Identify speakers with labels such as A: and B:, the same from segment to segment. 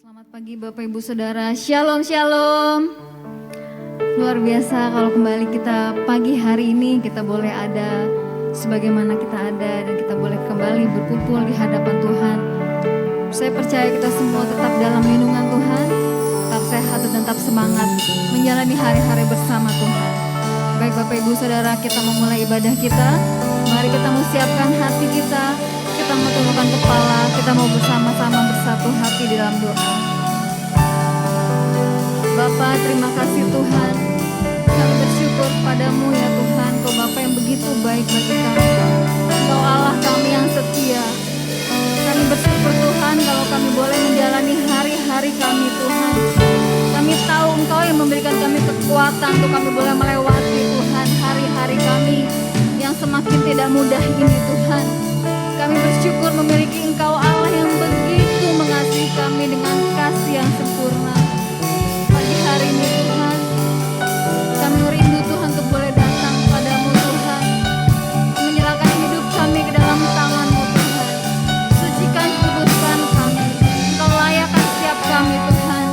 A: Selamat pagi Bapak Ibu Saudara, Shalom Shalom. Luar biasa kalau kembali kita pagi hari ini kita boleh ada sebagaimana kita ada dan kita boleh kembali berkumpul di hadapan Tuhan. Saya percaya kita semua tetap dalam lindungan Tuhan, tetap sehat dan tetap semangat menjalani hari-hari bersama Tuhan. Baik Bapak Ibu Saudara, kita memulai ibadah kita. Mari kita mau siapkan hati kita mau tundukkan kepala, kita mau bersama-sama bersatu hati di dalam doa. Bapa, terima kasih Tuhan. Kami bersyukur padamu ya Tuhan, Kau Bapa yang begitu baik bagi kami. Engkau Allah kami yang setia. Kami bersyukur Tuhan kalau kami boleh menjalani hari-hari kami Tuhan. Kami tahu Engkau yang memberikan kami kekuatan untuk kami boleh melewati Tuhan hari-hari kami yang semakin tidak mudah ini Tuhan. Kami bersyukur memiliki Engkau Allah yang begitu mengasihi kami dengan kasih yang sempurna. Pagi hari ini Tuhan, kami rindu Tuhan untuk boleh datang padamu Tuhan, menyerahkan hidup kami ke dalam tangan-Mu Tuhan. Sucikan, kuduskan kami, Engkau layakkan setiap kami Tuhan.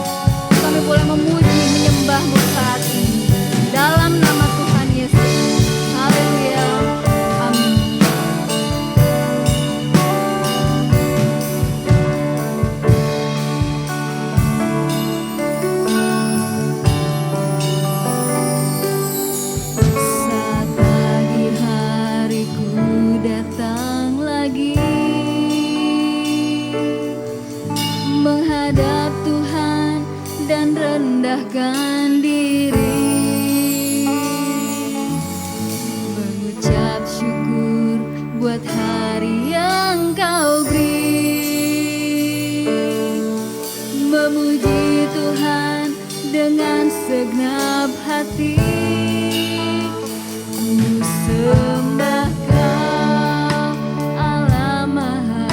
A: Kami boleh memuji, menyembah-Mu saat ini. Dalam nama Tuhan Yesus. Haleluya. Amin. Saat pagi hariku datang lagi menghadap Tuhan dan rendahkan diri, mengucap syukur buat hari yang Kau beri, memuji Tuhan dengan segenap hati. Ku sembah Kau Allah Maha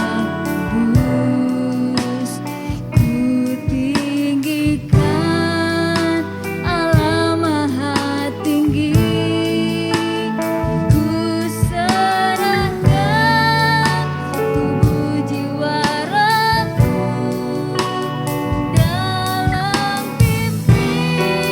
A: Kudus, ku tinggikan Allah Maha Tinggi. Ku serahkan tubuh jiwa ragu dalam pimpin-Mu.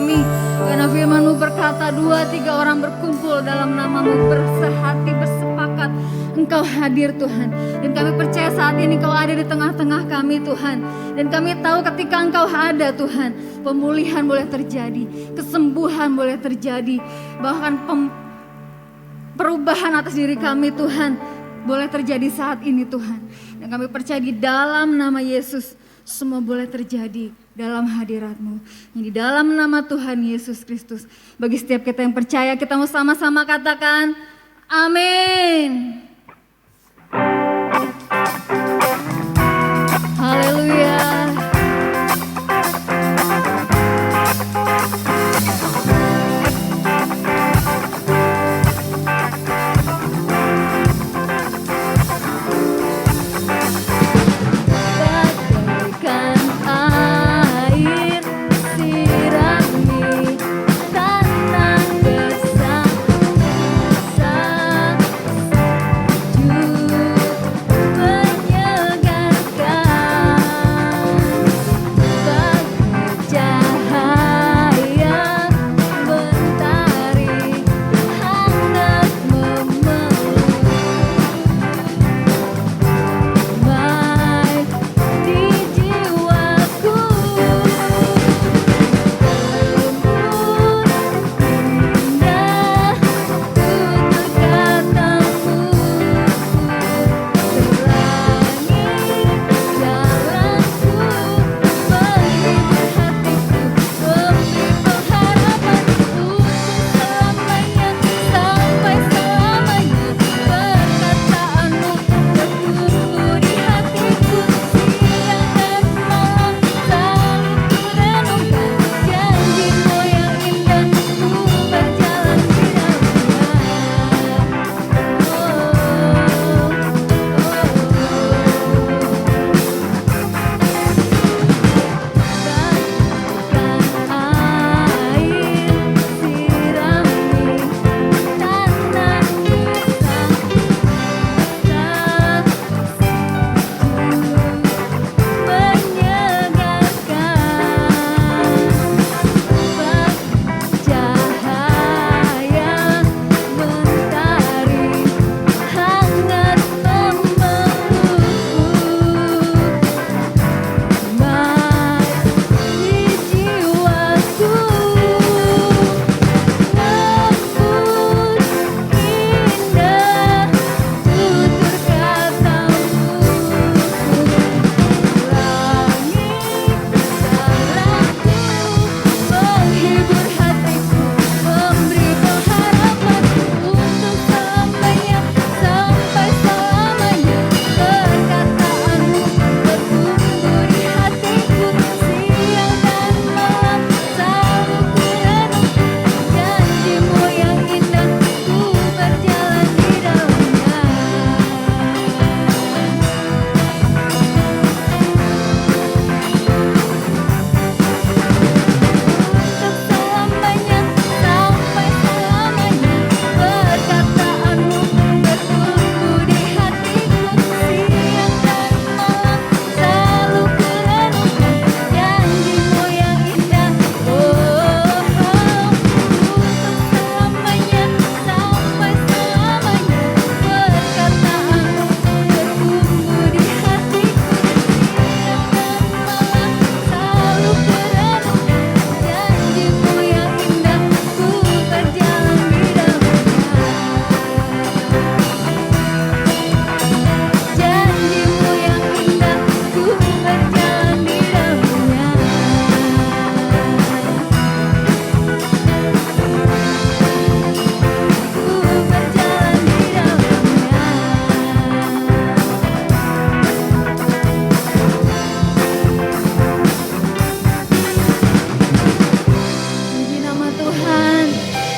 A: kami. Karena firman-Mu berkata 2-3 orang berkumpul dalam nama-Mu, bersehati, bersepakat, Engkau hadir Tuhan. Dan kami percaya saat ini Engkau ada di tengah-tengah kami Tuhan. Dan kami tahu ketika Engkau ada Tuhan, pemulihan boleh terjadi, kesembuhan boleh terjadi, bahkan perubahan atas diri kami Tuhan boleh terjadi saat ini Tuhan. Dan kami percaya di dalam nama Yesus semua boleh terjadi dalam hadirat-Mu. Di dalam nama Tuhan Yesus Kristus. Bagi setiap kita yang percaya, kita mau sama-sama katakan amin. Haleluya.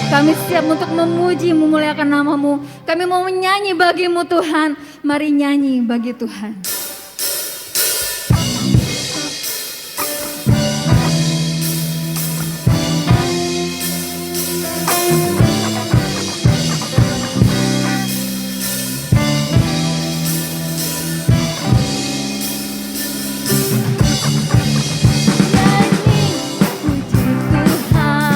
A: Kami siap untuk memuji, memuliakan nama-Mu. Kami mau menyanyi bagi-Mu Tuhan. Mari nyanyi bagi Tuhan. Puji Tuhan.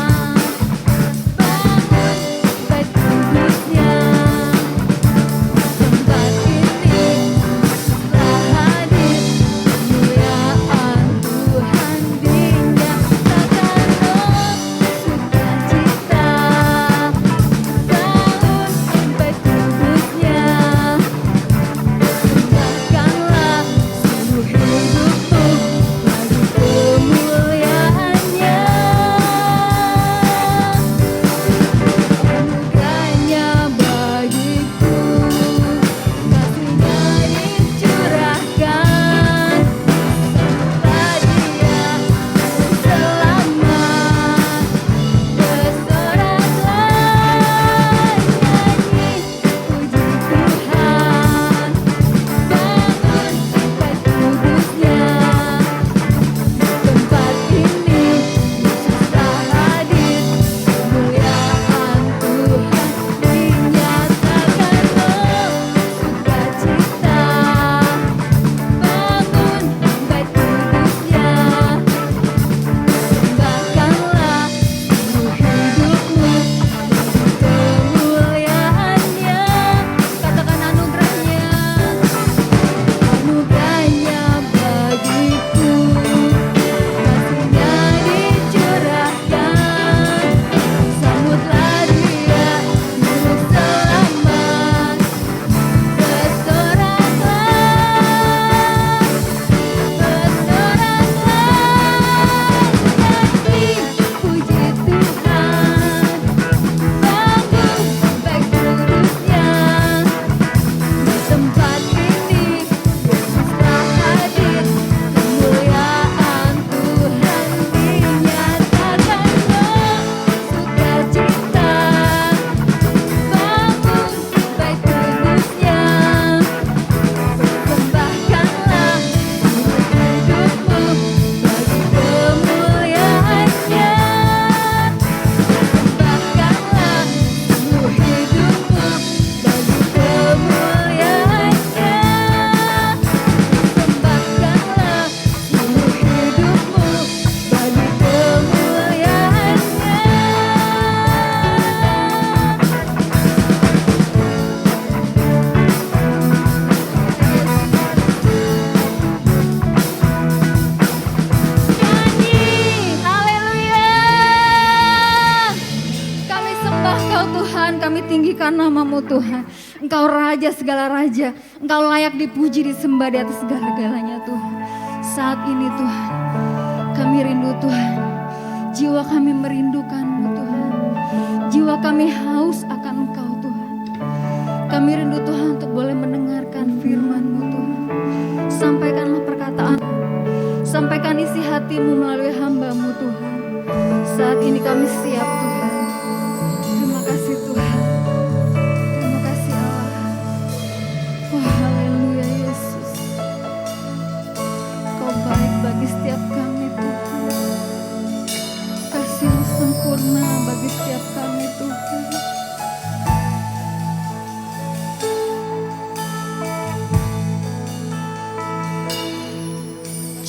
A: memuliakan nama-Mu Tuhan. Engkau Raja segala Raja. Engkau layak dipuji, disembah di atas segala-galanya Tuhan. Saat ini Tuhan, kami rindu Tuhan. Jiwa kami merindukan-Mu Tuhan. Jiwa kami haus akan Engkau Tuhan. Kami rindu Tuhan untuk boleh mendengarkan firman-Mu Tuhan. Sampaikanlah perkataan, sampaikan isi hati-Mu melalui hamba-Mu Tuhan. Saat ini kami siap Tuhan. Terima kasih Tuhan. Terima kasih Allah. Wah, haleluya Yesus. Kau baik bagi setiap kami Tuhan. Kasih-Mu sempurna bagi setiap kami Tuhan.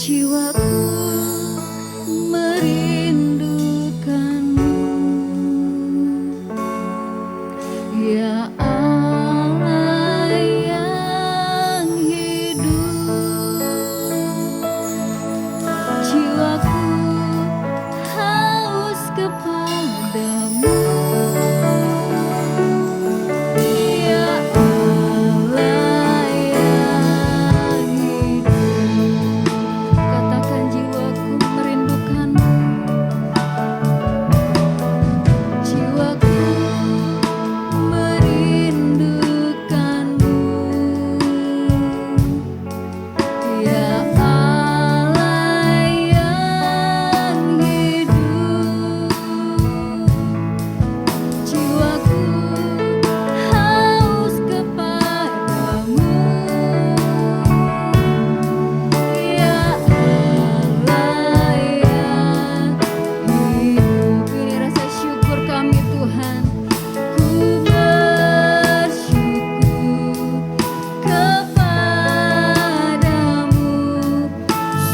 A: Jiwaku merindukan-Mu, ya Allah yang hidup. Jiwaku haus kepadamu, ya Allah yang hidup. Katakan jiwaku merindukan-Mu, jiwaku merindukan-Mu, ya Allah yang hidup. Jiwaku haus kepadamu, ya Allah yang hidup. Ini rasa syukur kami Tuhan. Ku bersyukur kepadamu,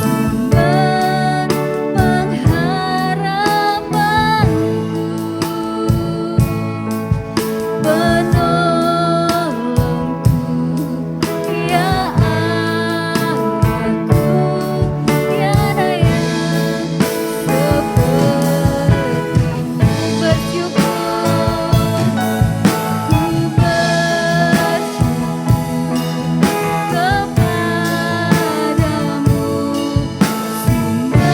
A: sumber pengharapanku, penolongku, ya Allahku, tiada yang seperti-Mu. Bersyukur, ku bersyukur kepadamu, sumber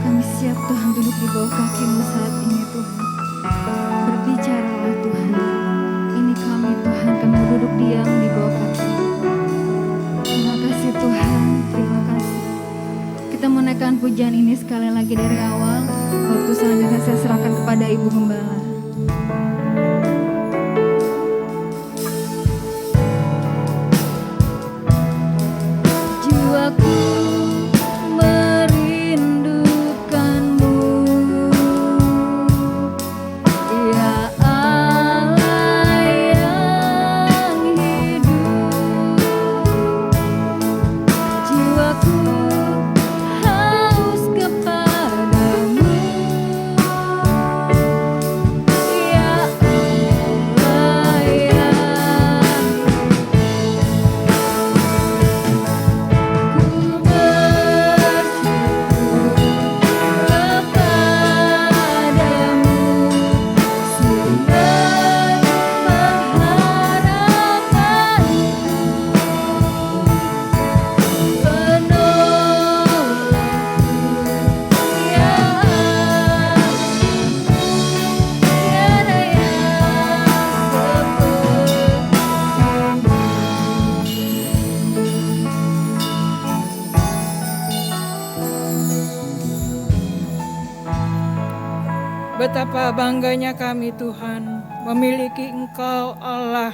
A: kami siap Tuhan duduk di bawah kaki-Mu saat ini Tuhan. Berbicaralah Tuhan. Ini kami Tuhan, kami duduk diam di bawah kaki-Mu. Terima kasih Tuhan, terima kasih. Kita menaikkan pujian ini sekali lagi dari awal. Waktu selanjutnya saya serahkan kepada Ibu Gembala. Jiwaku merindukan-Mu, ya Allah yang hidup. Jiwaku haus kepadamu, ya Allah yang
B: Betapa bangganya kami Tuhan memiliki Engkau Allah.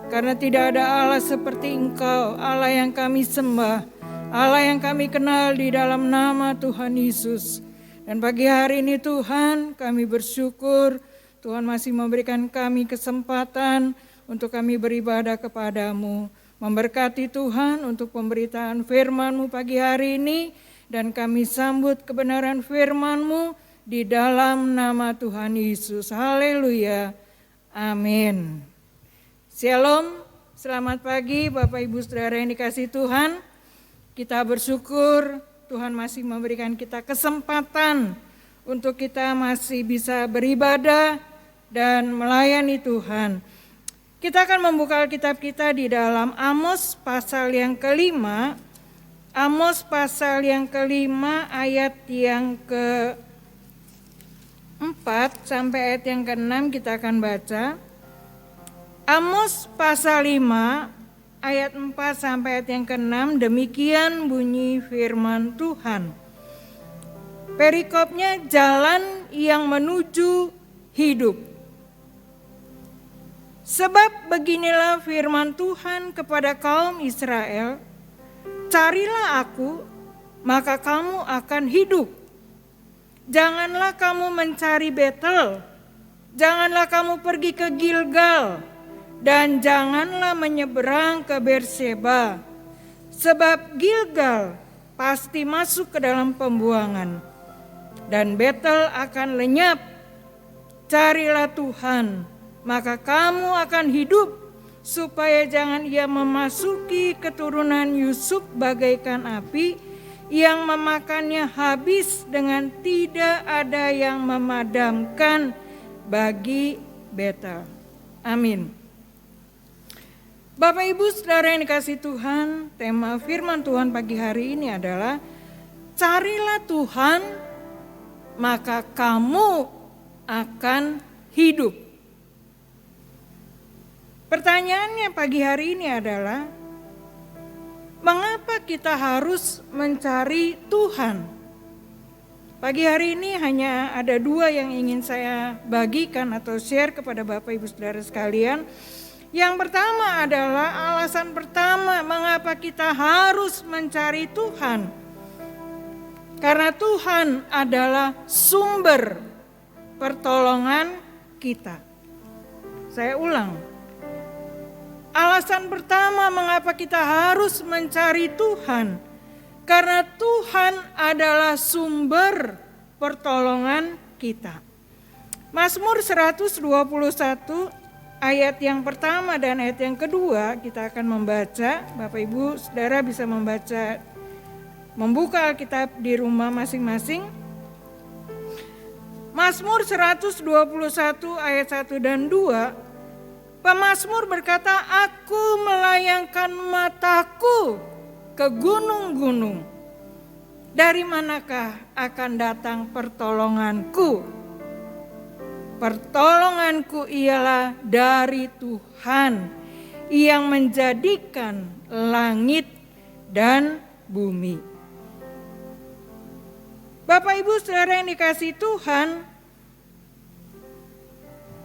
B: Karena tidak ada Allah seperti Engkau, Allah yang kami sembah, Allah yang kami kenal di dalam nama Tuhan Yesus. Dan pagi hari ini Tuhan, kami bersyukur Tuhan masih memberikan kami kesempatan untuk kami beribadah kepadamu. Memberkati Tuhan untuk pemberitaan firman-Mu pagi hari ini, dan kami sambut kebenaran firman-Mu di dalam nama Tuhan Yesus. Haleluya. Amin. Shalom, selamat pagi Bapak Ibu Saudara yang dikasihi Tuhan. Kita bersyukur Tuhan masih memberikan kita kesempatan untuk kita masih bisa beribadah dan melayani Tuhan. Kita akan membuka Alkitab kita di dalam Amos pasal yang kelima. Amos pasal yang kelima ayat yang ke-4 sampai ayat yang ke-6 kita akan baca. Amos pasal 5 ayat 4 sampai ayat yang ke-6, demikian bunyi firman Tuhan. Perikopnya jalan yang menuju hidup. Sebab beginilah firman Tuhan kepada kaum Israel, carilah aku, maka kamu akan hidup. Janganlah kamu mencari Betel, janganlah kamu pergi ke Gilgal, dan janganlah menyeberang ke Berseba. Sebab Gilgal pasti masuk ke dalam pembuangan, dan Betel akan lenyap. Carilah Tuhan, maka kamu akan hidup, supaya jangan ia memasuki keturunan Yusuf bagaikan api, yang memakannya habis dengan tidak ada yang memadamkan bagi Betel. Amin. Bapak Ibu Saudara yang dikasihi Tuhan, tema firman Tuhan pagi hari ini adalah carilah Tuhan, maka kamu akan hidup. Pertanyaannya pagi hari ini adalah, mengapa kita harus mencari Tuhan? Pagi hari ini hanya ada dua yang ingin saya bagikan atau share kepada Bapak Ibu Saudara sekalian. Yang pertama adalah alasan pertama mengapa kita harus mencari Tuhan. Karena Tuhan adalah sumber pertolongan kita. Saya ulang. Alasan pertama mengapa kita harus mencari Tuhan, karena Tuhan adalah sumber pertolongan kita. Mazmur 121 ayat yang pertama dan ayat yang kedua kita akan membaca. Bapak Ibu Saudara bisa membaca, membuka Alkitab di rumah masing-masing. Mazmur 121 ayat 1 dan 2. Pemazmur berkata, aku melayangkan mataku ke gunung-gunung. Dari manakah akan datang pertolonganku? Pertolonganku ialah dari Tuhan yang menjadikan langit dan bumi. Bapak Ibu Saudara yang dikasihi Tuhan,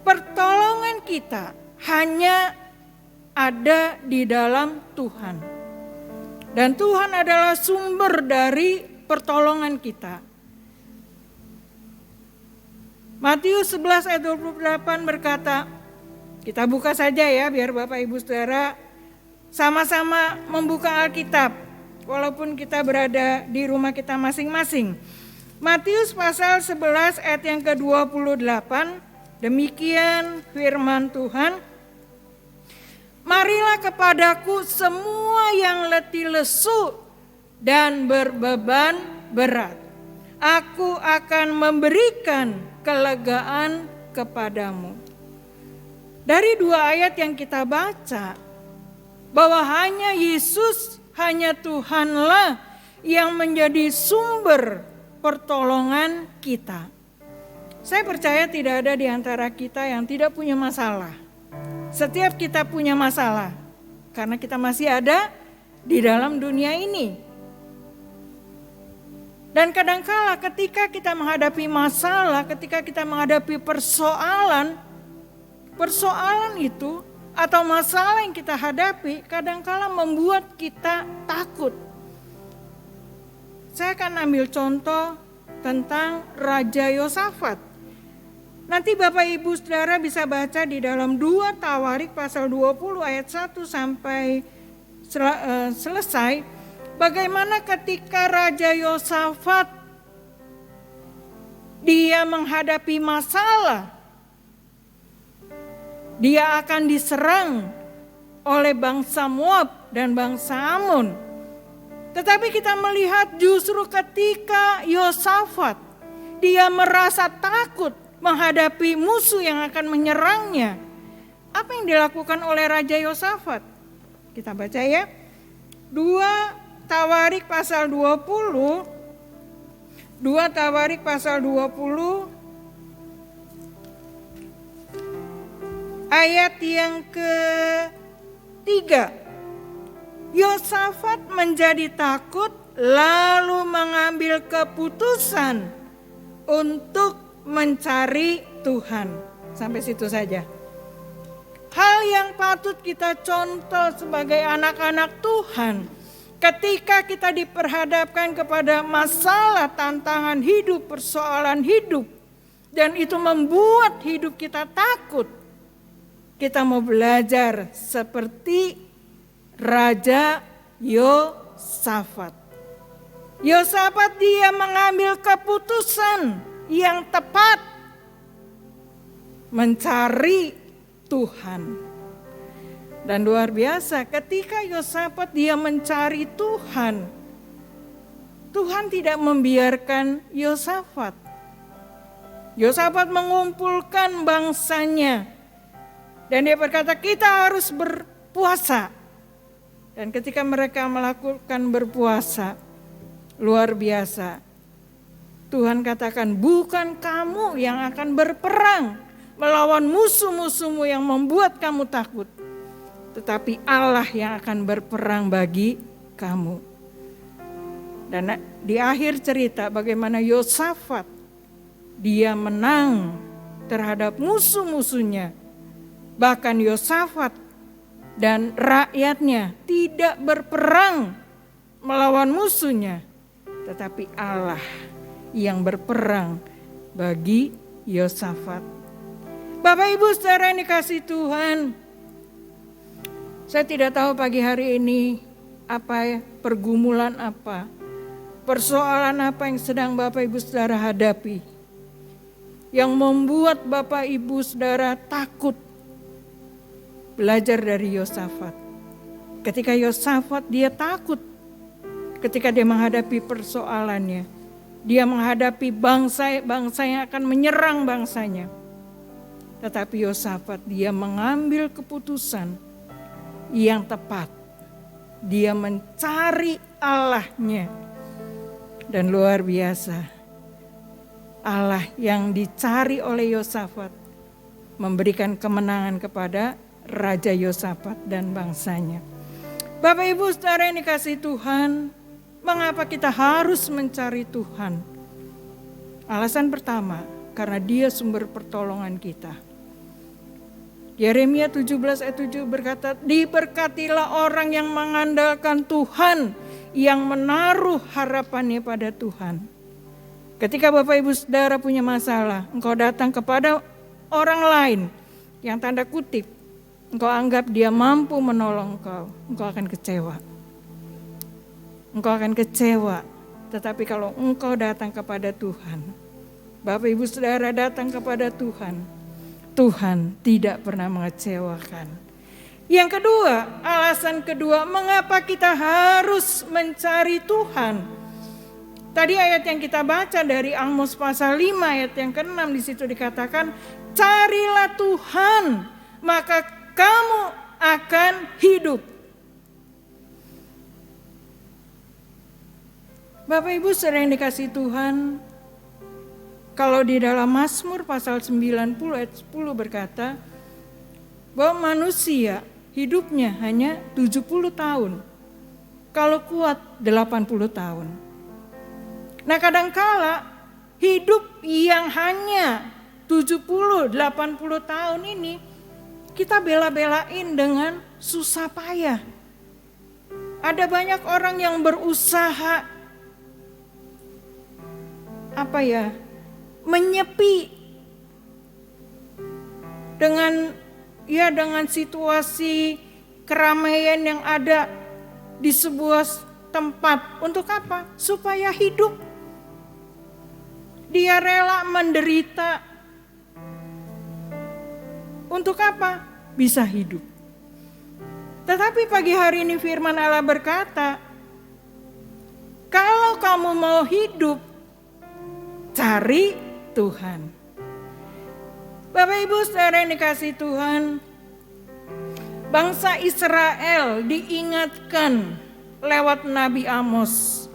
B: pertolongan kita hanya ada di dalam Tuhan. Dan Tuhan adalah sumber dari pertolongan kita. Matius 11 ayat 28 berkata, kita buka saja ya biar Bapak Ibu Saudara sama-sama membuka Alkitab walaupun kita berada di rumah kita masing-masing. Matius pasal 11 ayat yang ke-28, demikian firman Tuhan. Marilah kepadaku semua yang letih lesu dan berbeban berat. Aku akan memberikan kelegaan kepadamu. Dari dua ayat yang kita baca, bahwa hanya Yesus, hanya Tuhanlah yang menjadi sumber pertolongan kita. Saya percaya tidak ada di antara kita yang tidak punya masalah. Setiap kita punya masalah, karena kita masih ada di dalam dunia ini. Dan kadangkala ketika kita menghadapi masalah, ketika kita menghadapi persoalan itu atau masalah yang kita hadapi, kadangkala membuat kita takut. Saya akan ambil contoh tentang Raja Yosafat. Nanti Bapak Ibu Saudara bisa baca di dalam 2 Tawarik pasal 20 ayat 1 sampai selesai, bagaimana ketika Raja Yosafat dia menghadapi masalah, dia akan diserang oleh bangsa Moab dan bangsa Ammon. Tetapi kita melihat justru ketika Yosafat dia merasa takut menghadapi musuh yang akan menyerangnya, apa yang dilakukan oleh Raja Yosafat? Kita baca ya. 2 Tawarik pasal 20. 2 Tawarik pasal 20 ayat yang ke-3. Yosafat menjadi takut lalu mengambil keputusan untuk mencari Tuhan. Sampai situ saja. Hal yang patut kita contoh sebagai anak-anak Tuhan, ketika kita diperhadapkan kepada masalah, tantangan hidup, persoalan hidup, dan itu membuat hidup kita takut, kita mau belajar seperti Raja Yosafat. Yosafat dia mengambil keputusan yang tepat, mencari Tuhan. Dan luar biasa, ketika Yosafat dia mencari Tuhan, Tuhan tidak membiarkan Yosafat. Yosafat mengumpulkan bangsanya dan dia berkata, kita harus berpuasa. Dan ketika mereka melakukan berpuasa, luar biasa, Tuhan katakan, bukan kamu yang akan berperang melawan musuh-musuhmu yang membuat kamu takut, tetapi Allah yang akan berperang bagi kamu. Dan di akhir cerita bagaimana Yosafat dia menang terhadap musuh-musuhnya. Bahkan Yosafat dan rakyatnya tidak berperang melawan musuhnya, tetapi Allah yang berperang bagi Yosafat. Bapak Ibu saudara yang dikasihi Tuhan, saya tidak tahu pagi hari ini pergumulan apa, persoalan apa yang sedang Bapak Ibu saudara hadapi, yang membuat Bapak Ibu saudara takut. Belajar dari Yosafat. Ketika Yosafat dia takut, ketika dia menghadapi persoalannya, dia menghadapi bangsa yang akan menyerang bangsanya. Tetapi Yosafat dia mengambil keputusan yang tepat. Dia mencari Allahnya. Dan luar biasa, Allah yang dicari oleh Yosafat memberikan kemenangan kepada Raja Yosafat dan bangsanya. Bapak Ibu saudara yang dikasihi Tuhan, mengapa kita harus mencari Tuhan? Alasan pertama, karena Dia sumber pertolongan kita. Yeremia 17 ayat 7 berkata, diberkatilah orang yang mengandalkan Tuhan, yang menaruh harapannya pada Tuhan. Ketika Bapak Ibu saudara punya masalah, engkau datang kepada orang lain yang tanda kutip, engkau anggap dia mampu menolong engkau akan kecewa. Engkau akan kecewa. Tetapi kalau engkau datang kepada Tuhan, Bapak Ibu saudara datang kepada Tuhan, Tuhan tidak pernah mengecewakan. Yang kedua, alasan kedua, mengapa kita harus mencari Tuhan? Tadi ayat yang kita baca dari Amos pasal 5 ayat yang ke-6 di situ dikatakan, carilah Tuhan, maka kamu akan hidup. Bapak Ibu saudara yang dikasihi Tuhan, kalau di dalam Mazmur pasal 90 ayat 10 berkata bahwa manusia hidupnya hanya 70 tahun, kalau kuat 80 tahun. Nah kadangkala hidup yang hanya 70-80 tahun ini kita bela-belain dengan susah payah. Ada banyak orang yang berusaha menyepi dengan situasi keramaian yang ada, di sebuah tempat. Untuk apa? Supaya hidup. Dia rela menderita. Untuk apa? Bisa hidup. Tetapi pagi hari ini firman Allah berkata, kalau kamu mau hidup, cari Tuhan. Bapak Ibu saudara yang dikasihi Tuhan, bangsa Israel diingatkan lewat Nabi Amos.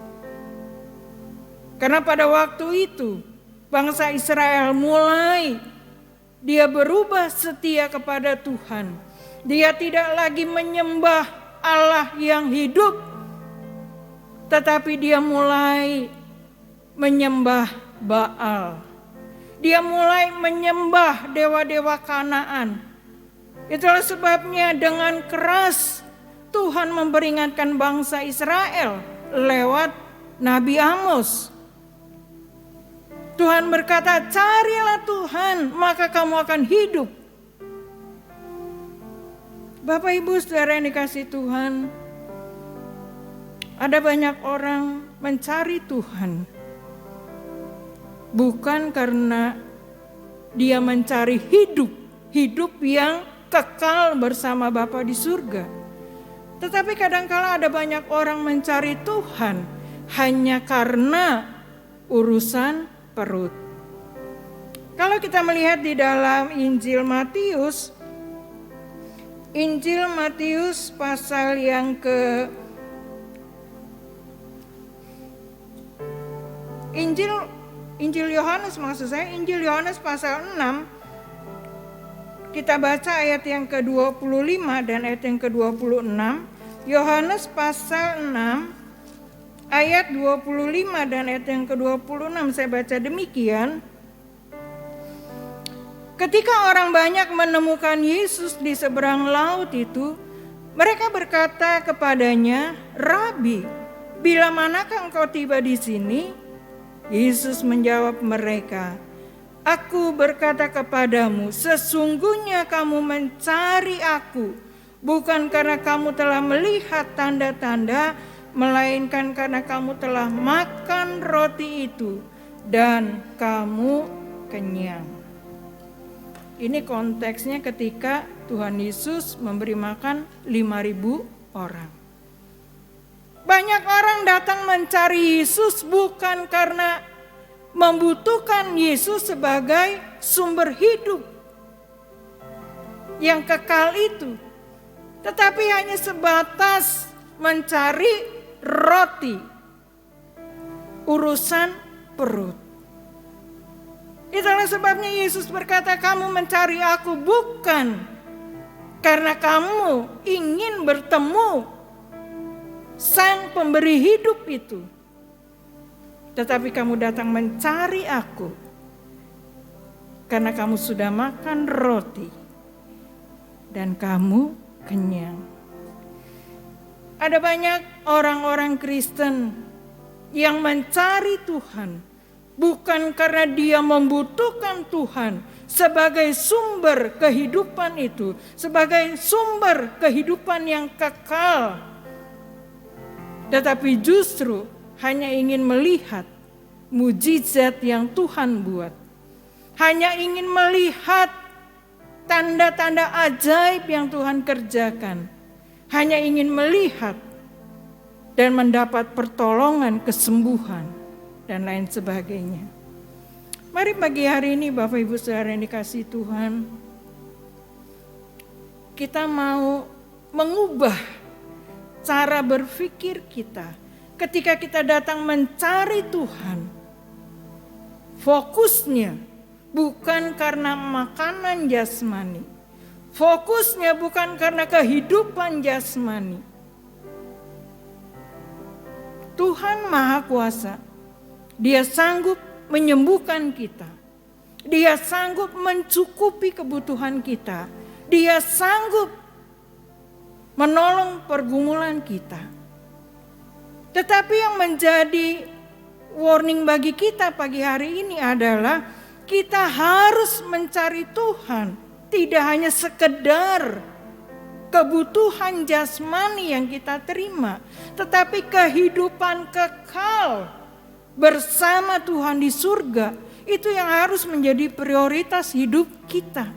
B: Karena pada waktu itu bangsa Israel mulai dia berubah setia kepada Tuhan. Dia tidak lagi menyembah Allah yang hidup, tetapi dia mulai menyembah Baal. Dia mulai menyembah dewa-dewa Kanaan. Itulah sebabnya dengan keras Tuhan memperingatkan bangsa Israel lewat Nabi Amos. Tuhan berkata, carilah Tuhan, maka kamu akan hidup. Bapak Ibu saudara yang dikasihi Tuhan, ada banyak orang mencari Tuhan bukan karena dia mencari hidup yang kekal bersama Bapa di surga. Tetapi kadangkala ada banyak orang mencari Tuhan hanya karena urusan perut. Kalau kita melihat di dalam Injil Matius pasal yang Injil Yohanes pasal 6, kita baca ayat yang ke-25 dan ayat yang ke-26. Yohanes pasal 6 ayat 25 dan ayat yang ke-26 saya baca demikian. Ketika orang banyak menemukan Yesus di seberang laut itu, mereka berkata kepadanya, "Rabi, bila manakah engkau tiba di sini?" Yesus menjawab mereka, "Aku berkata kepadamu, sesungguhnya kamu mencari aku, bukan karena kamu telah melihat tanda-tanda, melainkan karena kamu telah makan roti itu dan kamu kenyang." Ini konteksnya ketika Tuhan Yesus memberi makan 5.000 orang. Banyak orang datang mencari Yesus bukan karena membutuhkan Yesus sebagai sumber hidup yang kekal itu, tetapi hanya sebatas mencari roti, urusan perut. Itulah sebabnya Yesus berkata, kamu mencari aku bukan karena kamu ingin bertemu Sang pemberi hidup itu, tetapi kamu datang mencari aku karena kamu sudah makan roti dan kamu kenyang. Ada banyak orang-orang Kristen yang mencari Tuhan bukan karena dia membutuhkan Tuhan sebagai sumber kehidupan itu, sebagai sumber kehidupan yang kekal, tetapi justru hanya ingin melihat mujizat yang Tuhan buat. Hanya ingin melihat tanda-tanda ajaib yang Tuhan kerjakan. Hanya ingin melihat dan mendapat pertolongan, kesembuhan, dan lain sebagainya. Mari pagi hari ini Bapak Ibu Saudara yang dikasihi Tuhan, kita mau mengubah cara berpikir kita ketika kita datang mencari Tuhan. Fokusnya bukan karena makanan jasmani. Fokusnya bukan karena kehidupan jasmani. Tuhan Maha Kuasa. Dia sanggup menyembuhkan kita. Dia sanggup mencukupi kebutuhan kita. Dia sanggup menolong pergumulan kita. Tetapi yang menjadi warning bagi kita pagi hari ini adalah kita harus mencari Tuhan. Tidak hanya sekedar kebutuhan jasmani yang kita terima, tetapi kehidupan kekal bersama Tuhan di surga, itu yang harus menjadi prioritas hidup kita.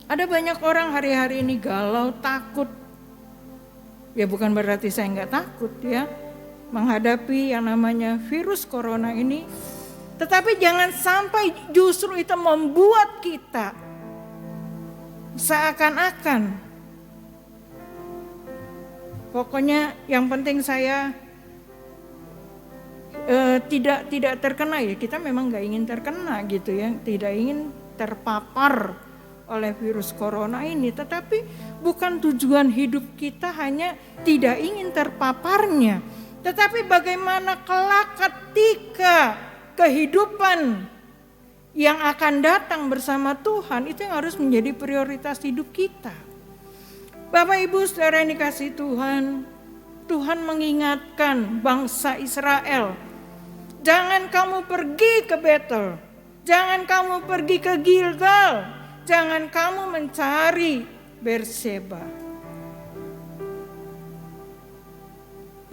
B: Ada banyak orang hari-hari ini galau, takut. Ya bukan berarti saya nggak takut ya, menghadapi yang namanya virus corona ini. Tetapi jangan sampai justru itu membuat kita seakan-akan, pokoknya yang penting saya tidak terkena ya. Kita memang nggak ingin terkena gitu ya, tidak ingin terpapar oleh virus corona ini. Tetapi bukan tujuan hidup kita hanya tidak ingin terpaparnya, tetapi bagaimana kelak ketika kehidupan yang akan datang bersama Tuhan, itu yang harus menjadi prioritas hidup kita. Bapak Ibu Saudara yang dikasihi Tuhan, Tuhan mengingatkan bangsa Israel, jangan kamu pergi ke Betel, jangan kamu pergi ke Gilgal, jangan kamu mencari Berseba.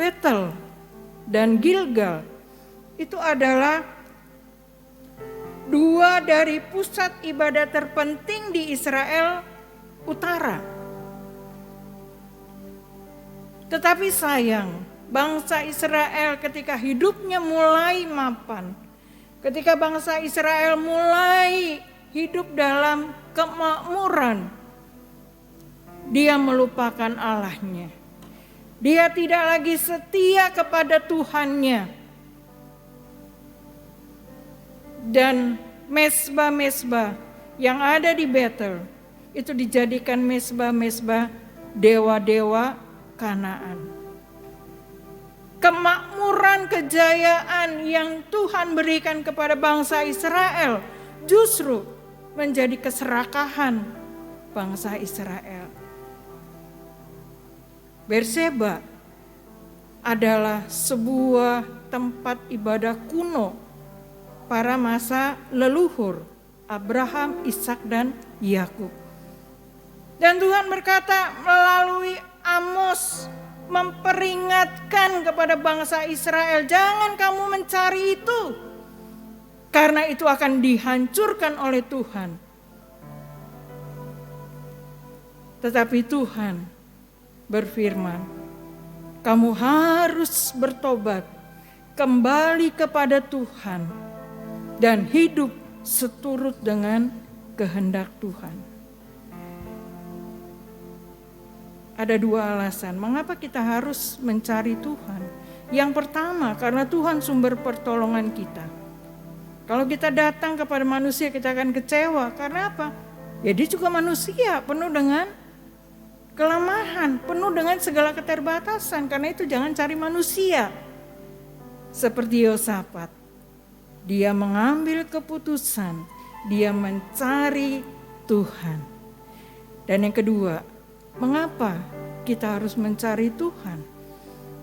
B: Betel dan Gilgal itu adalah dua dari pusat ibadah terpenting di Israel Utara. Tetapi sayang, bangsa Israel ketika hidupnya mulai mapan, ketika bangsa Israel mulai hidup dalam kemakmuran, dia melupakan Allahnya. Dia tidak lagi setia kepada Tuhannya. Dan mesbah-mesbah yang ada di Betel itu dijadikan mesbah-mesbah dewa-dewa Kanaan. Kemakmuran, kejayaan yang Tuhan berikan kepada bangsa Israel justru menjadi keserakahan bangsa Israel. Berseba adalah sebuah tempat ibadah kuno para masa leluhur Abraham, Ishak dan Yakub. Dan Tuhan berkata melalui Amos memperingatkan kepada bangsa Israel, jangan kamu mencari itu, karena itu akan dihancurkan oleh Tuhan. Tetapi Tuhan berfirman, kamu harus bertobat, kembali kepada Tuhan, dan hidup seturut dengan kehendak Tuhan. Ada dua alasan mengapa kita harus mencari Tuhan. Yang pertama, karena Tuhan sumber pertolongan kita. Kalau kita datang kepada manusia, kita akan kecewa. Karena apa? Ya dia juga manusia, penuh dengan kelemahan, penuh dengan segala keterbatasan. Karena itu jangan cari manusia. Seperti Yosafat, dia mengambil keputusan, dia mencari Tuhan. Dan yang kedua, mengapa kita harus mencari Tuhan?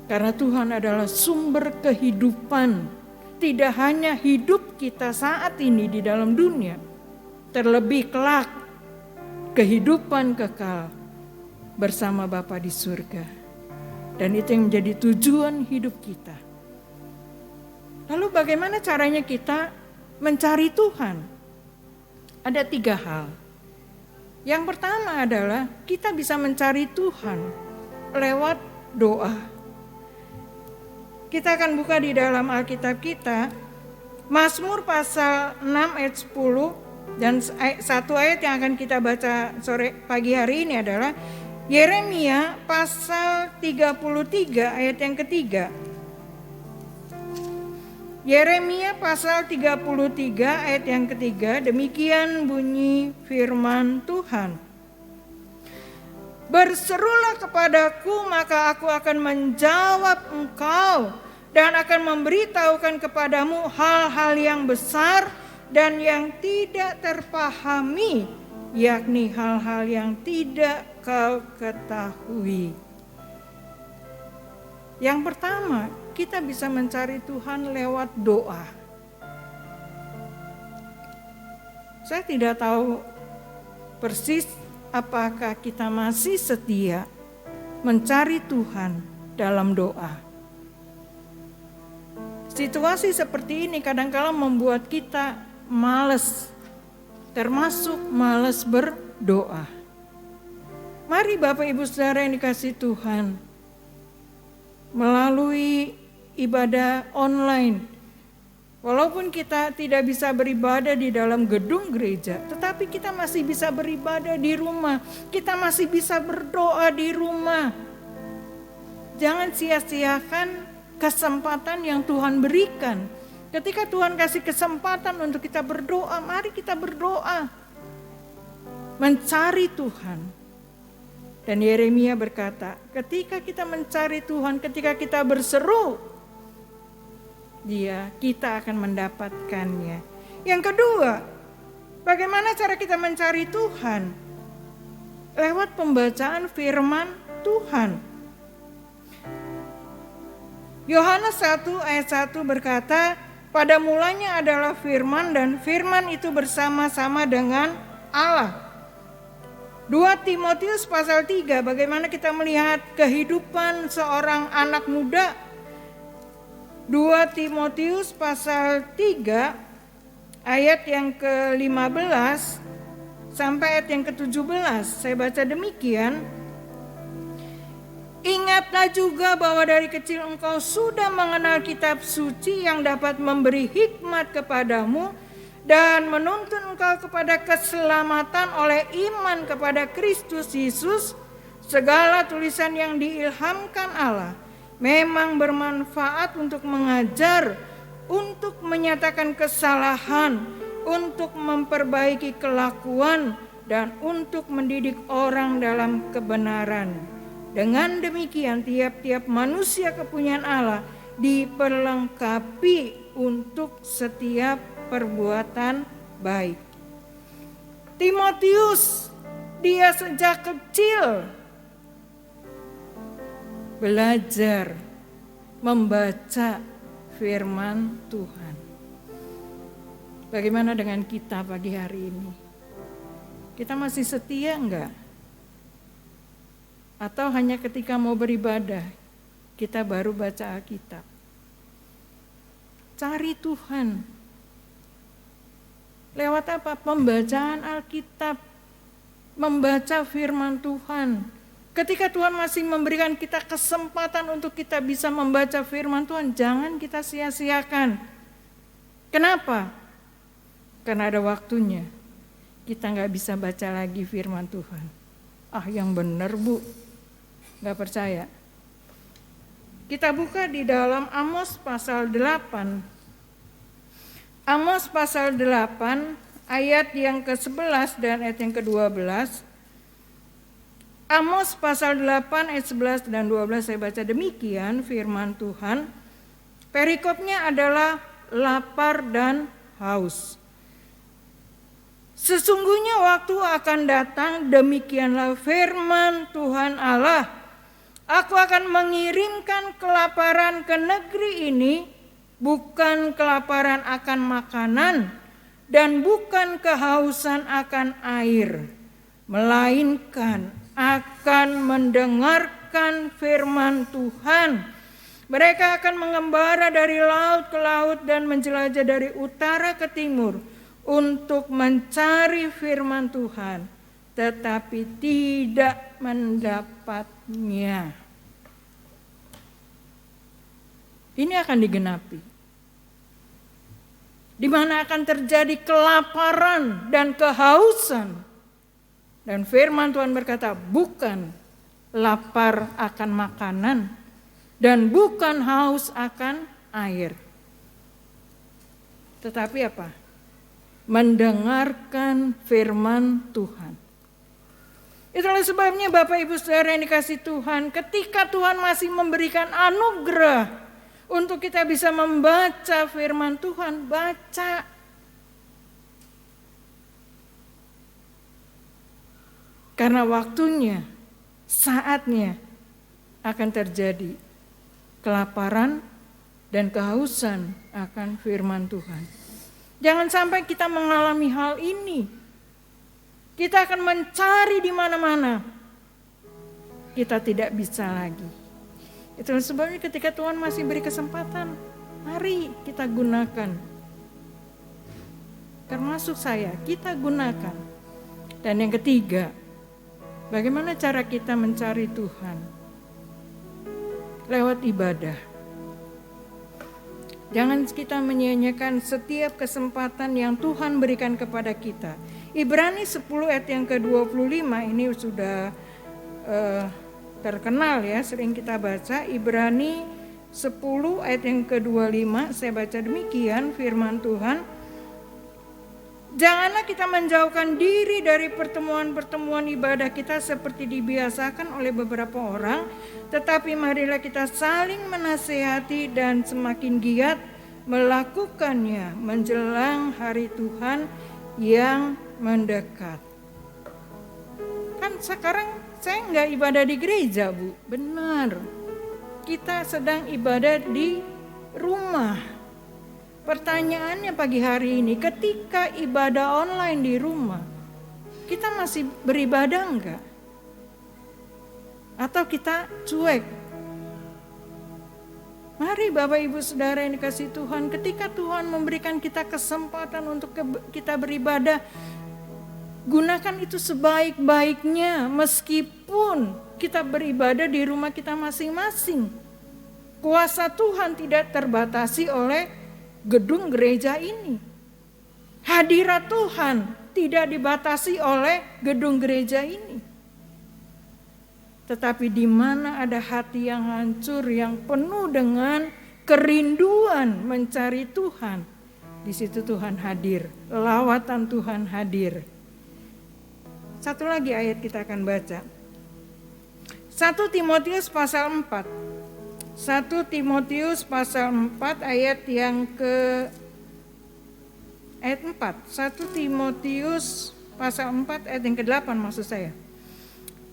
B: Karena Tuhan adalah sumber kehidupan. Tidak hanya hidup kita saat ini di dalam dunia, terlebih kelak kehidupan kekal bersama Bapa di surga. Dan itu yang menjadi tujuan hidup kita. Lalu bagaimana caranya kita mencari Tuhan? Ada 3 hal. Yang pertama adalah kita bisa mencari Tuhan lewat doa. Kita akan buka di dalam Alkitab kita, Mazmur pasal 6 ayat 10, dan satu ayat yang akan kita baca pagi hari ini adalah Yeremia pasal 33 ayat yang ketiga. Yeremia pasal 33 ayat yang ketiga, demikian bunyi firman Tuhan. Berserulah kepadaku, maka aku akan menjawab engkau dan akan memberitahukan kepadamu hal-hal yang besar dan yang tidak terpahami, yakni hal-hal yang tidak kau ketahui. Yang pertama, kita bisa mencari Tuhan lewat doa. Saya tidak tahu persis apakah kita masih setia mencari Tuhan dalam doa. Situasi seperti ini kadang-kala membuat kita malas, termasuk malas berdoa. Mari Bapak Ibu Saudara yang dikasihi Tuhan, melalui ibadah online, walaupun kita tidak bisa beribadah di dalam gedung gereja, tetapi kita masih bisa beribadah di rumah. Kita masih bisa berdoa di rumah. Jangan sia-siakan kesempatan yang Tuhan berikan. Ketika Tuhan kasih kesempatan untuk kita berdoa, mari kita berdoa. Mencari Tuhan. Dan Yeremia berkata, ketika kita mencari Tuhan, ketika kita berseru, kita akan mendapatkannya. Yang kedua, bagaimana cara kita mencari Tuhan? Lewat pembacaan firman Tuhan. Yohanes 1 ayat 1 berkata, pada mulanya adalah firman dan firman itu bersama-sama dengan Allah. 2 Timotius pasal 3, bagaimana kita melihat kehidupan seorang anak muda. 2 Timotius pasal 3 ayat yang ke-15 sampai ayat yang ke-17. Saya baca demikian. Ingatlah juga bahwa dari kecil engkau sudah mengenal kitab suci yang dapat memberi hikmat kepadamu dan menuntun engkau kepada keselamatan oleh iman kepada Kristus Yesus. Segala tulisan yang diilhamkan Allah memang bermanfaat untuk mengajar, untuk menyatakan kesalahan, untuk memperbaiki kelakuan, dan untuk mendidik orang dalam kebenaran. Dengan demikian tiap-tiap manusia kepunyaan Allah diperlengkapi untuk setiap perbuatan baik. Timotius, dia sejak kecil belajar membaca firman Tuhan. Bagaimana dengan kita pagi hari ini? Kita masih setia enggak? Atau hanya ketika mau beribadah kita baru baca Alkitab? Cari Tuhan. Lewat apa? Pembacaan Alkitab, membaca firman Tuhan. Ketika Tuhan masih memberikan kita kesempatan untuk kita bisa membaca firman Tuhan, jangan kita sia-siakan. Kenapa? Karena ada waktunya kita gak bisa baca lagi firman Tuhan. Yang benar Bu, gak percaya. Kita buka di dalam Amos pasal 8. Amos pasal 8 ayat yang ke-11 dan ayat yang ke-12. Amos pasal 8 ayat 11 dan 12 saya baca demikian firman Tuhan. Perikopnya adalah lapar dan haus. Sesungguhnya waktu akan datang, demikianlah firman Tuhan Allah. Aku akan mengirimkan kelaparan ke negeri ini, bukan kelaparan akan makanan dan bukan kehausan akan air, melainkan akan mendengarkan firman Tuhan. Mereka akan mengembara dari laut ke laut dan menjelajah dari utara ke timur untuk mencari firman Tuhan, tetapi tidak mendapatnya. Ini akan digenapi. Di mana akan terjadi kelaparan dan kehausan. Dan firman Tuhan berkata, bukan lapar akan makanan dan bukan haus akan air. Tetapi apa? Mendengarkan firman Tuhan. Itulah sebabnya Bapak Ibu Saudara yang dikasihi Tuhan, ketika Tuhan masih memberikan anugerah untuk kita bisa membaca firman Tuhan, baca. Karena waktunya, saatnya akan terjadi kelaparan dan kehausan akan firman Tuhan. Jangan sampai kita mengalami hal ini. Kita akan mencari di mana-mana. Kita tidak bisa lagi. Itu sebabnya ketika Tuhan masih beri kesempatan, mari kita gunakan. Termasuk saya, kita gunakan. Dan yang ketiga, bagaimana cara kita mencari Tuhan? Lewat ibadah. Jangan kita menyia-nyiakan setiap kesempatan yang Tuhan berikan kepada kita. Ibrani 10 ayat yang ke-25 ini sudah terkenal ya, sering kita baca. Ibrani 10 ayat yang ke-25, saya baca demikian firman Tuhan. Janganlah kita menjauhkan diri dari pertemuan-pertemuan ibadah kita seperti dibiasakan oleh beberapa orang, tetapi marilah kita saling menasehati dan semakin giat melakukannya menjelang hari Tuhan yang mendekat. Kan sekarang saya nggak ibadah di gereja, Bu. Benar, kita sedang ibadah di rumah. Pertanyaannya pagi hari ini, ketika ibadah online di rumah, kita masih beribadah enggak? Atau kita cuek? Mari Bapak Ibu Saudara yang dikasihi Tuhan, ketika Tuhan memberikan kita kesempatan untuk kita beribadah, gunakan itu sebaik-baiknya meskipun kita beribadah di rumah kita masing-masing. Kuasa Tuhan tidak terbatasi oleh gedung gereja ini. Hadirat Tuhan tidak dibatasi oleh gedung gereja ini. Tetapi di mana ada hati yang hancur, yang penuh dengan kerinduan mencari Tuhan, di situ Tuhan hadir, lawatan Tuhan hadir. Satu lagi ayat kita akan baca. 1 Timotius pasal 4. 1 Timotius pasal 4 ayat yang ayat 4. 1 Timotius pasal 4 ayat yang ke-8 maksud saya.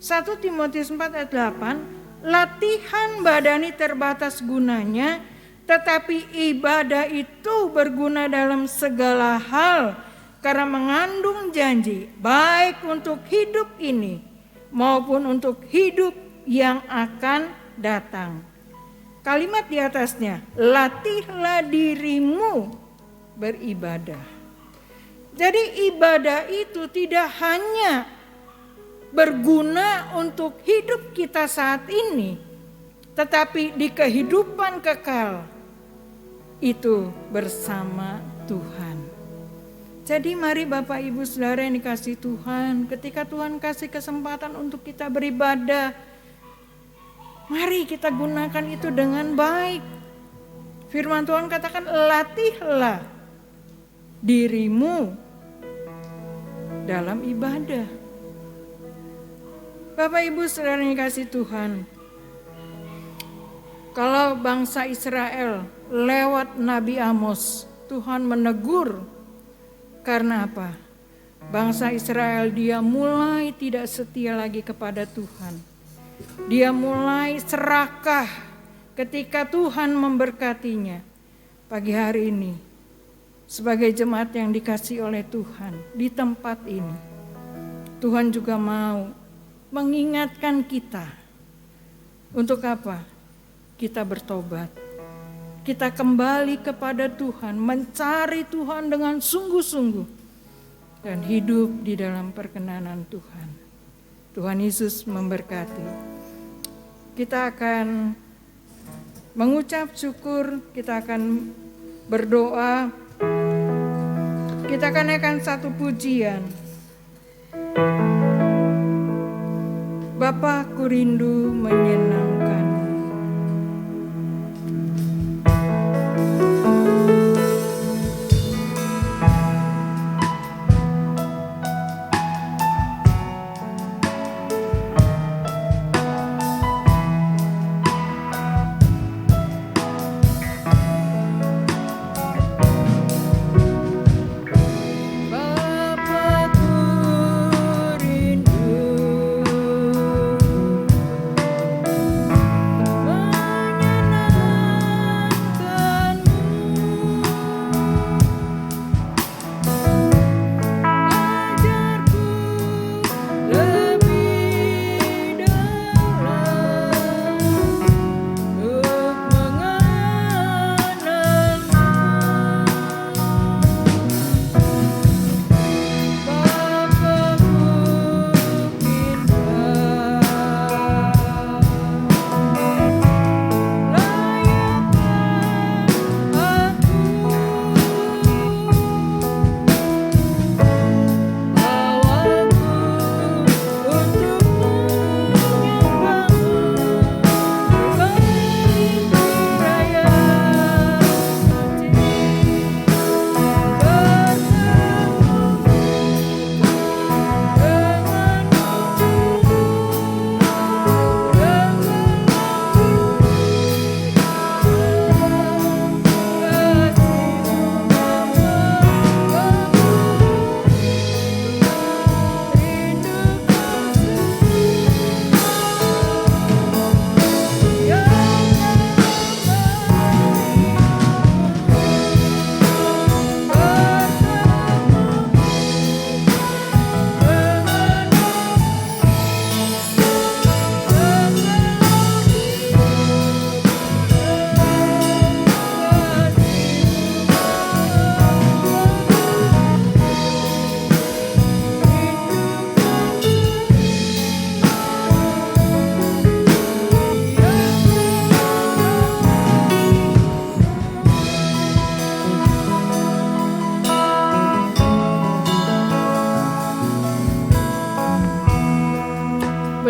B: 1 Timotius 4 ayat 8, latihan badani terbatas gunanya, tetapi ibadah itu berguna dalam segala hal karena mengandung janji baik untuk hidup ini maupun untuk hidup yang akan datang. Kalimat di atasnya, latihlah dirimu beribadah. Jadi ibadah itu tidak hanya berguna untuk hidup kita saat ini, tetapi di kehidupan kekal itu bersama Tuhan. Jadi mari Bapak Ibu Saudara yang dikasihi Tuhan, ketika Tuhan kasih kesempatan untuk kita beribadah, mari kita gunakan itu dengan baik. Firman Tuhan katakan, latihlah dirimu dalam ibadah. Bapak Ibu Saudara yang dikasihi Tuhan, kalau bangsa Israel lewat Nabi Amos, Tuhan menegur. Karena apa? Bangsa Israel dia mulai tidak setia lagi kepada Tuhan. Dia mulai serakah ketika Tuhan memberkatinya. Pagi hari ini, sebagai jemaat yang dikasihi oleh Tuhan di tempat ini, Tuhan juga mau mengingatkan kita. Untuk apa? Kita bertobat. Kita kembali kepada Tuhan, mencari Tuhan dengan sungguh-sungguh dan hidup di dalam perkenanan Tuhan. Tuhan Yesus memberkati. Kita akan mengucap syukur, kita akan berdoa, kita akan naikkan satu pujian. Bapa, ku rindu menyenangkan.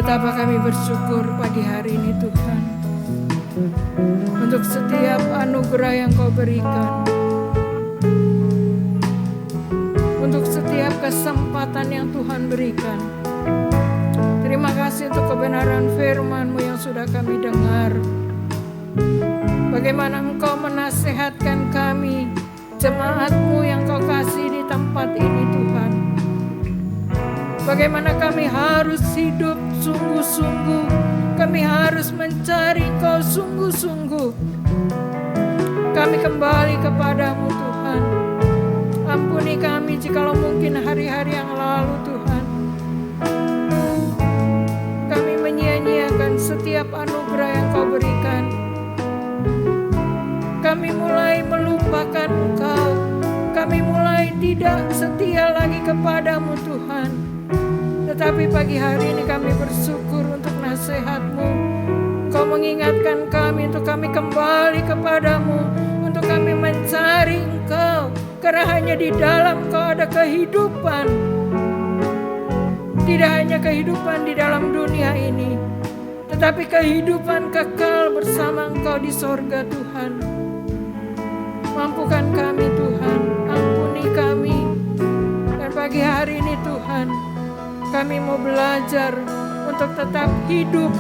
B: Betapa kami bersyukur pagi hari ini Tuhan, untuk setiap anugerah yang Kau berikan, untuk setiap kesempatan yang Tuhan berikan. Terima kasih untuk kebenaran firman-Mu yang sudah kami dengar. Bagaimana Engkau menasehatkan kami, jemaat-Mu yang Kau kasih di tempat ini Tuhan. Bagaimana kami harus hidup sungguh-sungguh, kami harus mencari Engkau sungguh-sungguh. Kami kembali kepadamu Tuhan. Ampuni kami jikalau mungkin hari-hari yang lalu Tuhan kami menyia-nyiakan setiap anugerah yang Kau berikan. Kami mulai melupakan Engkau, kami mulai tidak setia lagi kepadamu Tuhan. Tetapi pagi hari ini kami bersyukur untuk nasihat-Mu. Kau mengingatkan kami untuk kami kembali kepadamu, untuk kami mencari Engkau. Karena hanya di dalam Kau ada kehidupan. Tidak hanya kehidupan di dalam dunia ini, tetapi kehidupan kekal bersama Engkau di sorga Tuhan. Mampukan kami Tuhan, ampuni kami. Dan pagi hari ini Tuhan, kami mau belajar untuk tetap hidup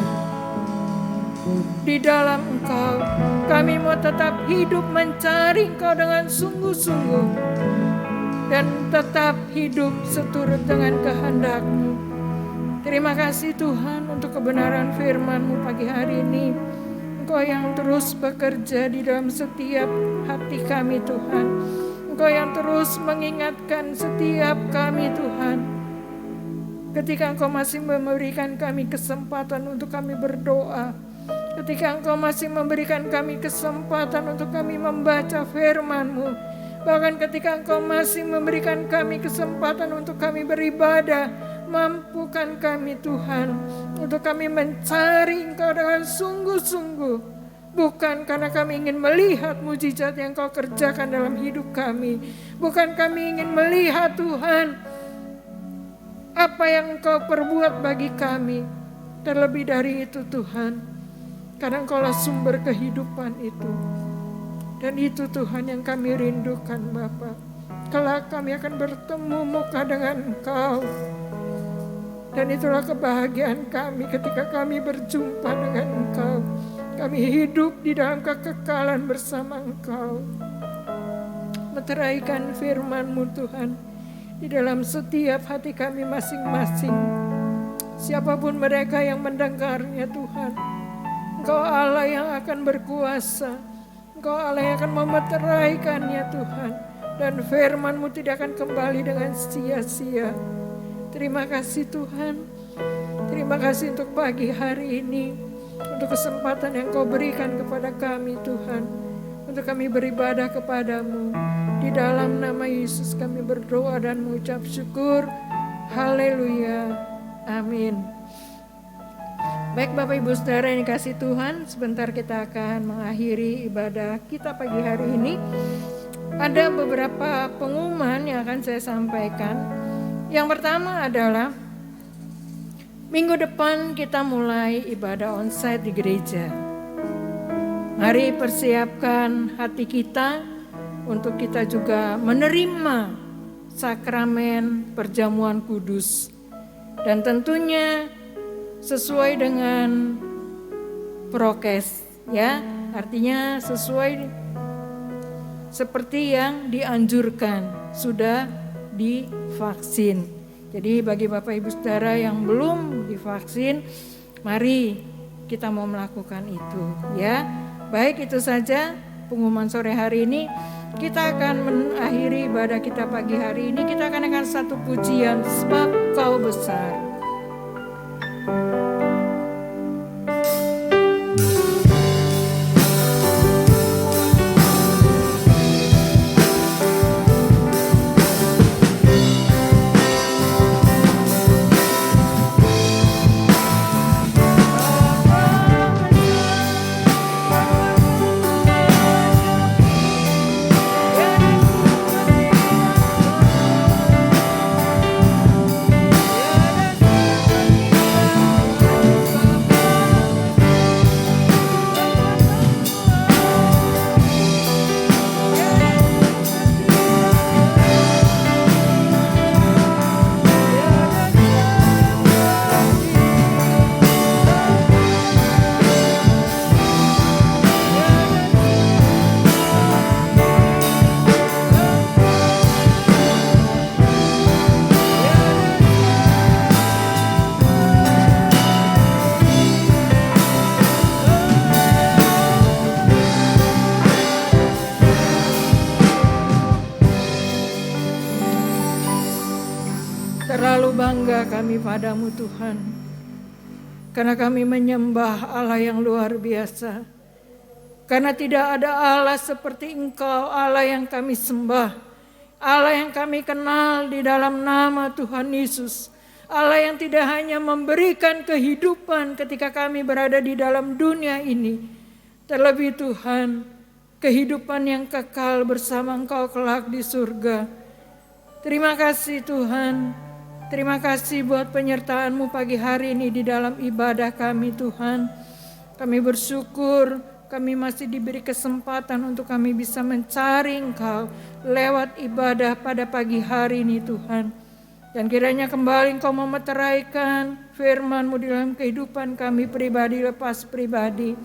B: di dalam Engkau. Kami mau tetap hidup mencari Engkau dengan sungguh-sungguh, dan tetap hidup seturut dengan kehendak-Mu. Terima kasih Tuhan untuk kebenaran firman-Mu pagi hari ini. Engkau yang terus bekerja di dalam setiap hati kami Tuhan. Engkau yang terus mengingatkan setiap kami Tuhan. Ketika Engkau masih memberikan kami kesempatan untuk kami berdoa, ketika Engkau masih memberikan kami kesempatan untuk kami membaca firman-Mu, bahkan ketika Engkau masih memberikan kami kesempatan untuk kami beribadah, mampukan kami Tuhan untuk kami mencari Engkau dengan sungguh-sungguh, bukan karena kami ingin melihat mujizat yang Kau kerjakan dalam hidup kami, bukan kami ingin melihat Tuhan apa yang Engkau perbuat bagi kami. Terlebih dari itu Tuhan, karena Engkaulah sumber kehidupan itu. Dan itu Tuhan yang kami rindukan Bapa. Kelak kami akan bertemu muka dengan Engkau. Dan itulah kebahagiaan kami ketika kami berjumpa dengan Engkau. Kami hidup di dalam kekekalan bersama Engkau. Meteraikan firman-Mu Tuhan di dalam setiap hati kami masing-masing. Siapapun mereka yang mendengarnya Tuhan, Engkau Allah yang akan berkuasa. Engkau Allah yang akan memeteraikannya Tuhan. Dan firman-Mu tidak akan kembali dengan sia-sia. Terima kasih Tuhan. Terima kasih untuk pagi hari ini, untuk kesempatan yang Kau berikan kepada kami Tuhan, untuk kami beribadah kepadamu. Di dalam nama Yesus kami berdoa dan mengucap syukur. Haleluya. Amin. Baik Bapak Ibu Saudara yang dikasih Tuhan, sebentar kita akan mengakhiri ibadah kita pagi hari ini. Ada beberapa pengumuman yang akan saya sampaikan. Yang pertama adalah minggu depan kita mulai ibadah onsite di gereja. Mari persiapkan hati kita untuk kita juga menerima sakramen perjamuan kudus. Dan tentunya sesuai dengan prokes ya, artinya sesuai seperti yang dianjurkan, sudah divaksin. Jadi bagi Bapak Ibu Saudara yang belum divaksin, mari kita mau melakukan itu ya. Baik, itu saja pengumuman sore hari ini. Kita akan mengakhiri ibadah kita pagi hari ini. Kita akan dengar satu pujian, Sebab Kau Besar. Terlalu bangga kami padamu Tuhan, karena kami menyembah Allah yang luar biasa. Karena tidak ada Allah seperti Engkau, Allah yang kami sembah, Allah yang kami kenal di dalam nama Tuhan Yesus. Allah yang tidak hanya memberikan kehidupan ketika kami berada di dalam dunia ini, terlebih Tuhan, kehidupan yang kekal bersama Engkau kelak di surga. Terima kasih Tuhan, terima kasih buat penyertaan-Mu pagi hari ini di dalam ibadah kami Tuhan. Kami bersyukur kami masih diberi kesempatan untuk kami bisa mencari Engkau lewat ibadah pada pagi hari ini Tuhan. Dan kiranya kembali Engkau memeteraikan firman-Mu di dalam kehidupan kami pribadi lepas pribadi.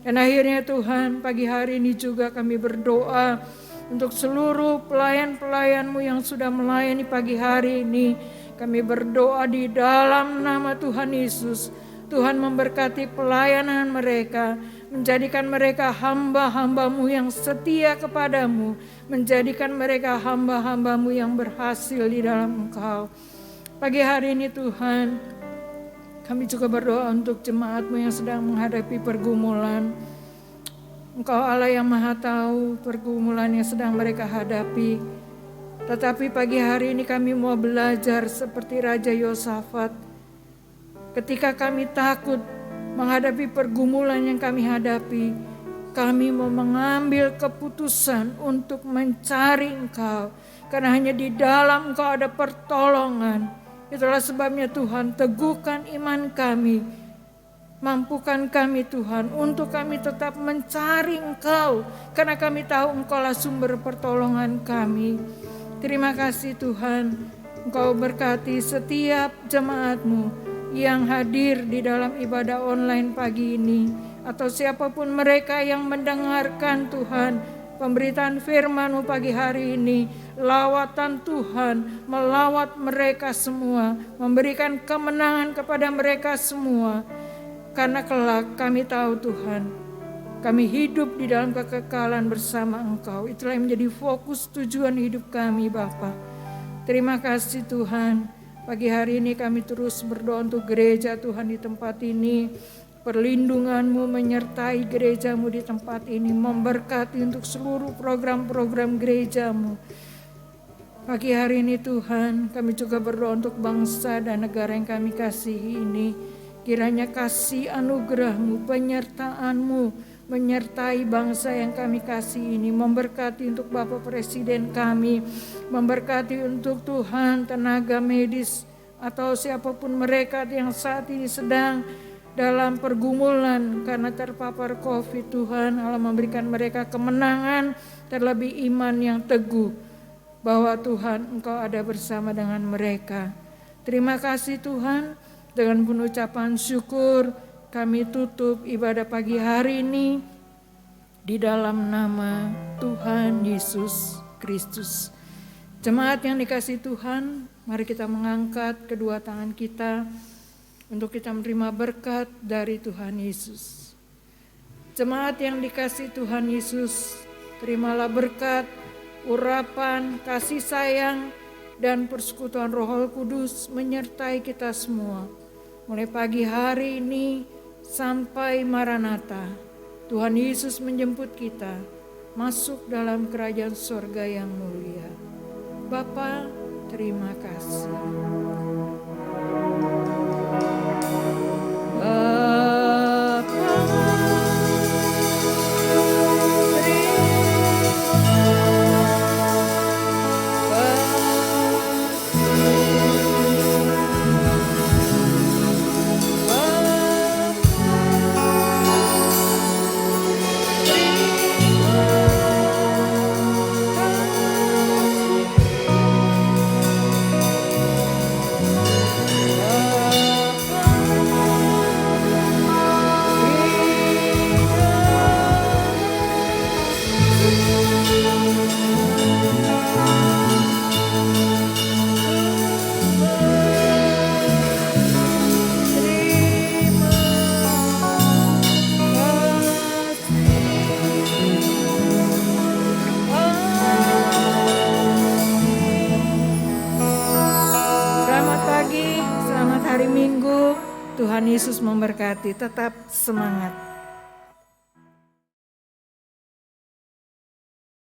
B: Dan akhirnya Tuhan, pagi hari ini juga kami berdoa untuk seluruh pelayan-pelayan-Mu yang sudah melayani pagi hari ini. Kami berdoa di dalam nama Tuhan Yesus. Tuhan memberkati pelayanan mereka, menjadikan mereka hamba-hamba-Mu yang setia kepadamu, menjadikan mereka hamba-hamba-Mu yang berhasil di dalam Engkau. Pagi hari ini Tuhan, kami juga berdoa untuk jemaat-Mu yang sedang menghadapi pergumulan. Engkau Allah yang Maha Tahu pergumulan yang sedang mereka hadapi. Tetapi pagi hari ini kami mau belajar seperti Raja Yosafat. Ketika kami takut menghadapi pergumulan yang kami hadapi, kami mau mengambil keputusan untuk mencari Engkau. Karena hanya di dalam Engkau ada pertolongan. Itulah sebabnya Tuhan, teguhkan iman kami. Mampukan kami Tuhan untuk kami tetap mencari Engkau. Karena kami tahu Engkau lah sumber pertolongan kami. Terima kasih Tuhan, Engkau berkati setiap jemaat-Mu yang hadir di dalam ibadah online pagi ini, atau siapapun mereka yang mendengarkan Tuhan pemberitaan firman-Mu pagi hari ini. Lawatan Tuhan melawat mereka semua, memberikan kemenangan kepada mereka semua. Karena kelak kami tahu Tuhan, kami hidup di dalam kekekalan bersama Engkau. Itulah yang menjadi fokus tujuan hidup kami Bapa. Terima kasih Tuhan. Pagi hari ini kami terus berdoa untuk gereja Tuhan di tempat ini. Perlindungan-Mu menyertai gereja-Mu di tempat ini. Memberkati untuk seluruh program-program gereja-Mu. Pagi hari ini Tuhan, kami juga berdoa untuk bangsa dan negara yang kami kasihi ini. Kiranya kasih anugerah-Mu, penyertaan-Mu menyertai bangsa yang kami kasih ini. Memberkati untuk Bapak Presiden kami, memberkati untuk Tuhan tenaga medis atau siapapun mereka yang saat ini sedang dalam pergumulan karena terpapar COVID. Tuhan Allah memberikan mereka kemenangan, terlebih iman yang teguh bahwa Tuhan Engkau ada bersama dengan mereka. Terima kasih Tuhan. Dengan penuh ucapan syukur kami tutup ibadah pagi hari ini di dalam nama Tuhan Yesus Kristus. Jemaat yang dikasihi Tuhan, mari kita mengangkat kedua tangan kita untuk kita menerima berkat dari Tuhan Yesus. Jemaat yang dikasihi Tuhan Yesus, terimalah berkat, urapan, kasih sayang, dan persekutuan Roh Kudus menyertai kita semua. Mulai pagi hari ini sampai Maranatha, Tuhan Yesus menjemput kita masuk dalam kerajaan surga yang mulia. Bapa, terima kasih. Tuhan Yesus memberkati. Tetap semangat.